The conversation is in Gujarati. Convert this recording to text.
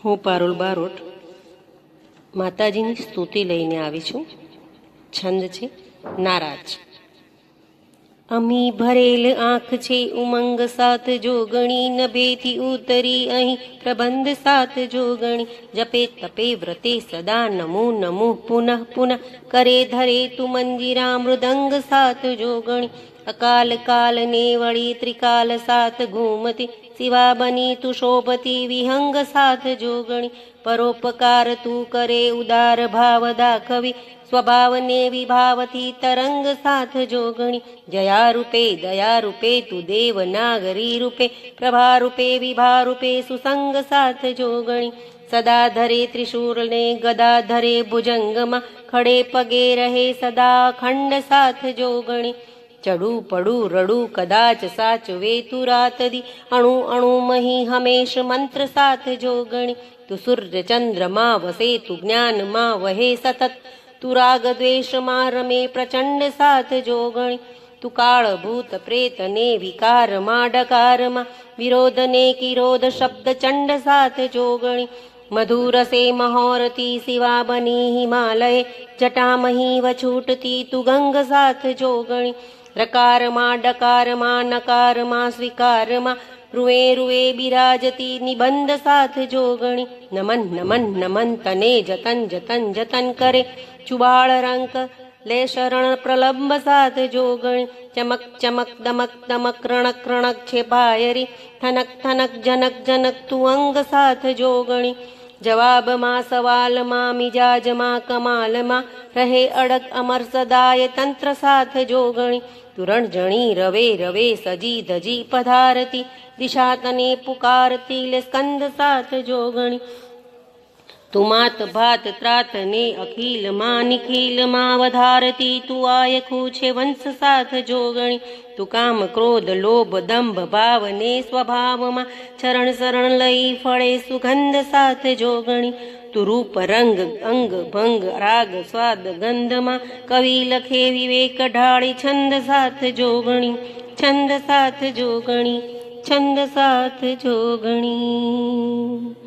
હું પારુલ બારોટ માતાજીની સ્તુતિ લઈને આવી છું. છંદ છે નારાજ. અમી ભરેલ આંખ છે ઉમંગ સાથ જોગણી, નભેથી ઉતરી અહીં પ્રબંધ સાથ જોગણી. જપે તપે વ્રતે સદા નમો નમો પુનઃ પુનઃ, કરે ધરે તું મંજીરા મૃદંગ સાથ જોગણી. અકાલ કાલ ને વળી ત્રિકાલ સાથ ઘૂમતી, શિવા બની તું શોભતી વિહંગ સાથ જોગણી. પરોપકાર તું કરે ઉદાર ભાવ દાખવી, સ્વભાવને વિભાવથી તરંગ સાથ જોગણી. જયા રૂપે દયા રૂપે તું દેવ નાગરી રૂપે, પ્રભા રૂપે વિભા રૂપે સુસંગ સાથ જોગણી. સદા ધરે ત્રિશૂળ ને ગદા ધરે ભુજંગમાં, ખડે પગે રહે સદા ખંડ સાથ જોગણી. ચડું પડું રડું કદાચ સાચવે તું રાત દી, અણુ અણુ મહી હંમેશ મંત્ર સાથ જોગણી. તું સૂર્ય ચંદ્રમાં વસે તું જ્ઞાનમાં વહે સતત, તું રાગ દ્વેષમાં રમે પ્રચંડ સાથ જોગણી. તું કાળ ભૂત પ્રેત ને વિકારમાં ડકારમાં, વિરોધ ને કિરોધ શબ્દ ચંડ સાથ જોગણી. મધુરસે મહોરતી શિવા બની હિમાલય, જટામહી વછૂટતી તું ગંગ સાથ જોગણી. રકારમાં ડકારમાં નકારમાં સ્વીકારમાં, રૂએ રૂએ બિરાજતી નિબંધ સાથ જોગણી. નમન નમન નમન તને જતન જતન જતન કરે, ચુબાળ રંક લે શરણ પ્રલંબ સાથ જોગણી. ચમક ચમક દમક દમક રણક રણક છે ભાયરી, થનક થનક જનક જનક તું અંગ સાથ જોગણી. જવાબમાં સવાલમાં મિજાજમાં કમાલમાં, રહે અડગ અમર સદાય તંત્ર સાથ જોગણી. તું રણજણી રવે રવે સજી ધજી પધારતી, દિશા તને પુકારતી લે સ્કંદ સાથ જોગણી. તું માત ભાત ત્રાત ને અખિલમાં નિખિલમાં વધારતી, તું આયખું છે વંશ સાથ જોગણી. તું કામ ક્રોધ લોભ દંભ ભાવ ને સ્વભાવમાં, ચરણ શરણ લઈ ફળે સુગંધ સાથ જોગણી. તું રૂપ રંગ અંગ ભંગ રાગ સ્વાદ ગંધમાં, કવિ લખે વિવેક ઢાળી છંદ સાથ જોગણી. છંદ સાથ જોગણી, છંદ સાથ જોગણી.